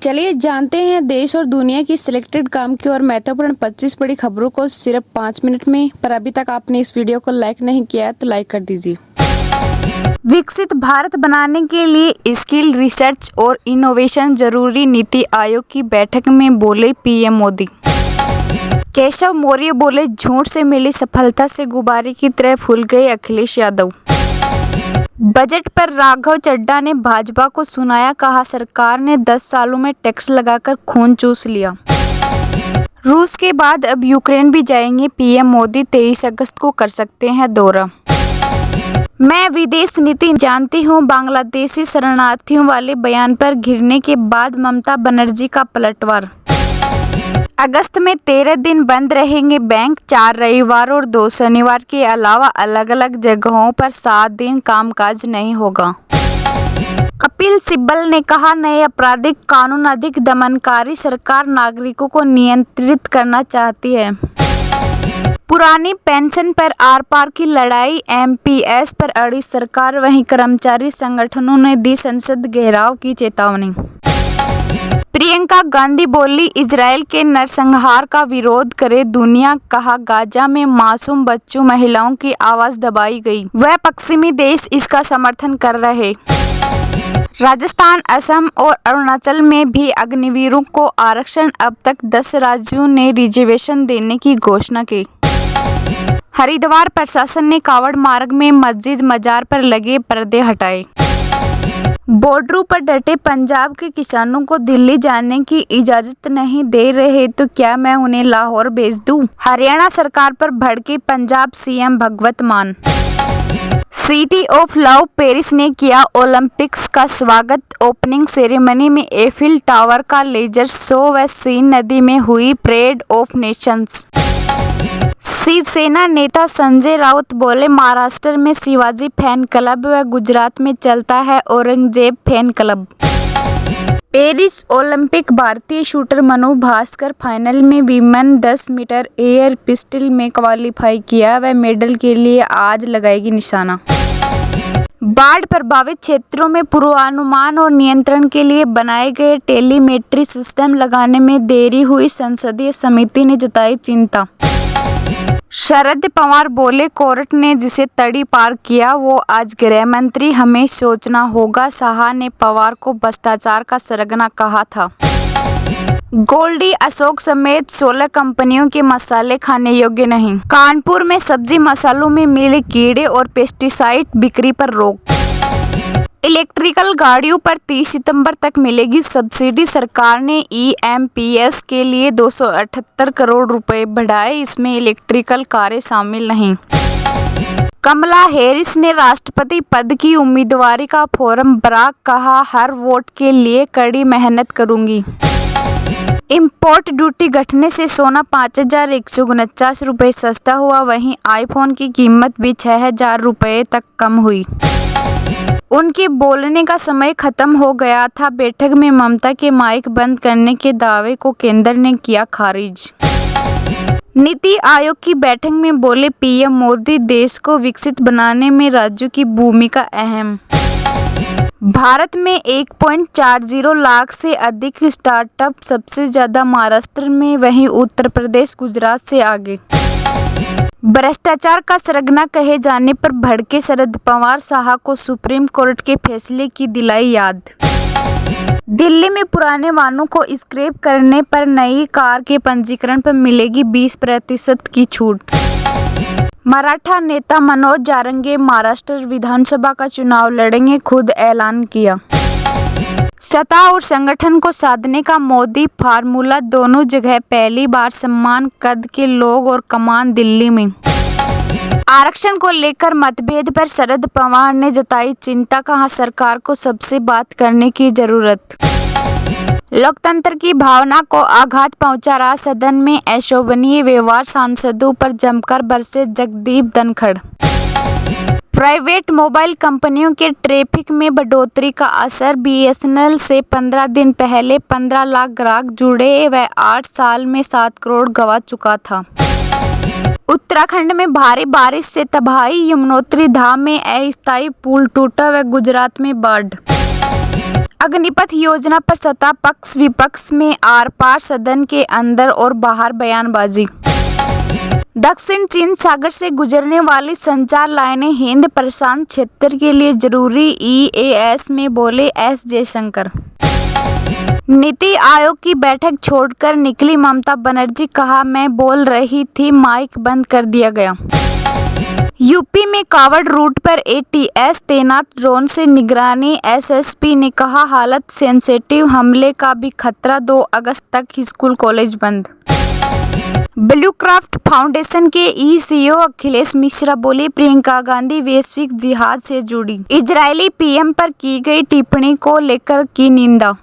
चलिए जानते हैं देश और दुनिया की सिलेक्टेड काम की और महत्वपूर्ण 25 बड़ी खबरों को सिर्फ 5 मिनट में। पर अभी तक आपने इस वीडियो को लाइक नहीं किया है तो लाइक कर दीजिए। विकसित भारत बनाने के लिए स्किल रिसर्च और इनोवेशन जरूरी, नीति आयोग की बैठक में बोले पीएम मोदी। केशव मौर्य बोले, झूठ से मिली सफलता से गुब्बारे की तरह फूल गए अखिलेश यादव। बजट पर राघव चड्ढा ने भाजपा को सुनाया, कहा सरकार ने 10 सालों में टैक्स लगाकर खून चूस लिया। रूस के बाद अब यूक्रेन भी जाएंगे पीएम मोदी, 23 अगस्त को कर सकते हैं दौरा। मैं विदेश नीति जानती हूं, बांग्लादेशी शरणार्थियों वाले बयान पर घिरने के बाद ममता बनर्जी का पलटवार। अगस्त में 13 दिन बंद रहेंगे बैंक, 4 रविवार और 2 शनिवार के अलावा अलग अलग जगहों पर 7 दिन कामकाज नहीं होगा। कपिल सिब्बल ने कहा, नए आपराधिक कानून अधिक दमनकारी, सरकार नागरिकों को नियंत्रित करना चाहती है। पुरानी पेंशन पर आर पार की लड़ाई, एमपीएस पर अड़ी सरकार, वहीं कर्मचारी संगठनों ने दी संसद घेराव की चेतावनी। प्रियंका गांधी बोली, इजराइल के नरसंहार का विरोध करे दुनिया, कहा गाजा में मासूम बच्चों महिलाओं की आवाज दबाई गई, वह पश्चिमी देश इसका समर्थन कर रहे। राजस्थान, असम और अरुणाचल में भी अग्निवीरों को आरक्षण, अब तक 10 राज्यों ने रिजर्वेशन देने की घोषणा की। हरिद्वार प्रशासन ने कावड़ मार्ग में मस्जिद मजार पर लगे पर्दे हटाए। बॉर्डरों पर डटे पंजाब के किसानों को दिल्ली जाने की इजाजत नहीं दे रहे तो क्या मैं उन्हें लाहौर भेज दूं? हरियाणा सरकार पर भड़के पंजाब सीएम भगवत मान। सिटी ऑफ लव पेरिस ने किया ओलंपिक्स का स्वागत, ओपनिंग सेरेमनी में एफिल टावर का लेजर शो व सीन नदी में हुई परेड ऑफ नेशंस। शिवसेना नेता संजय राउत बोले, महाराष्ट्र में शिवाजी फैन क्लब व गुजरात में चलता है Aurangzeb fan club. Paris Olympic, भारतीय शूटर मनु भास्कर फाइनल में विमेन 10 मीटर एयर पिस्टल में क्वालिफाई किया, वह मेडल के लिए आज लगाएगी निशाना। बाढ़ प्रभावित क्षेत्रों में पूर्वानुमान और नियंत्रण के लिए बनाए गए टेलीमेट्री सिस्टम लगाने में देरी हुई, संसदीय समिति ने जताई चिंता। शरद पवार बोले, कोर्ट ने जिसे तड़ी पार किया वो आज गृह मंत्री, हमें सोचना होगा, शाह ने पवार को भ्रष्टाचार का सरगना कहा था। गोल्डी अशोक समेत 16 कंपनियों के मसाले खाने योग्य नहीं। कानपुर में सब्जी मसालों में मिले कीड़े और पेस्टिसाइड, बिक्री पर रोक। इलेक्ट्रिकल गाड़ियों पर 30 सितंबर तक मिलेगी सब्सिडी, सरकार ने ईएमपीएस के लिए 278 करोड़ रुपए बढ़ाए, इसमें इलेक्ट्रिकल कारें शामिल नहीं। कमला हैरिस ने राष्ट्रपति पद की उम्मीदवारी का फॉर्म भरा, कहा हर वोट के लिए कड़ी मेहनत करूंगी। इंपोर्ट ड्यूटी घटने से सोना 5,149 रुपये सस्ता हुआ, वहीं आईफोन की कीमत भी 6,000 रुपये तक कम हुई। उनके बोलने का समय खत्म हो गया था, बैठक में ममता के माइक बंद करने के दावे को केंद्र ने किया खारिज। नीति आयोग की बैठक में बोले पीएम मोदी, देश को विकसित बनाने में राज्यों की भूमिका अहम। भारत में 1.40 लाख से अधिक स्टार्टअप, सबसे ज्यादा महाराष्ट्र में, वहीं उत्तर प्रदेश गुजरात से आगे। भ्रष्टाचार का सरगना कहे जाने पर भड़के शरद पवार, शाह को सुप्रीम कोर्ट के फैसले की दिलाई याद। दिल्ली में पुराने वाहनों को स्क्रैप करने पर नई कार के पंजीकरण पर मिलेगी 20% की छूट। मराठा नेता मनोज जारंगे महाराष्ट्र विधानसभा का चुनाव लड़ेंगे, खुद ऐलान किया। सत्ता और संगठन को साधने का मोदी फार्मूला, दोनों जगह पहली बार समान कद के लोग और कमान दिल्ली में। आरक्षण को लेकर मतभेद पर शरद पवार ने जताई चिंता, कहा सरकार को सबसे बात करने की जरूरत। लोकतंत्र की भावना को आघात पहुंचा रहा सदन में अशोभनीय व्यवहार, सांसदों पर जमकर बरसे जगदीप धनखड़। प्राइवेट मोबाइल कंपनियों के ट्रैफिक में बढ़ोतरी का असर, बीएसएनएल से 15 दिन पहले 15 लाख ग्राहक जुड़े, वह 8 साल में 7 करोड़ गंवा चुका था। उत्तराखंड में भारी बारिश से तबाही, यमुनोत्री धाम में अस्थायी पुल टूटा व गुजरात में बाढ़। अग्निपथ योजना पर सत्ता पक्ष विपक्ष में आर पार, सदन के अंदर और बाहर बयानबाजी। दक्षिण चीन सागर से गुजरने वाली संचार लाइनें हिंद प्रशांत क्षेत्र के लिए जरूरी, EAS में बोले एस जयशंकर। नीति आयोग की बैठक छोड़कर निकली ममता बनर्जी, कहा मैं बोल रही थी माइक बंद कर दिया गया। यूपी में कावड़ रूट पर ATS तैनात, ड्रोन से निगरानी, SSP ने कहा हालत सेंसिटिव, हमले का भी खतरा, 2 अगस्त तक स्कूल कॉलेज बंद। ब्लू क्राफ्ट फाउंडेशन के CEO अखिलेश मिश्रा बोले प्रियंका गांधी वैश्विक जिहाद से जुड़ी, इजरायली PM पर की गई टिप्पणी को लेकर की निंदा।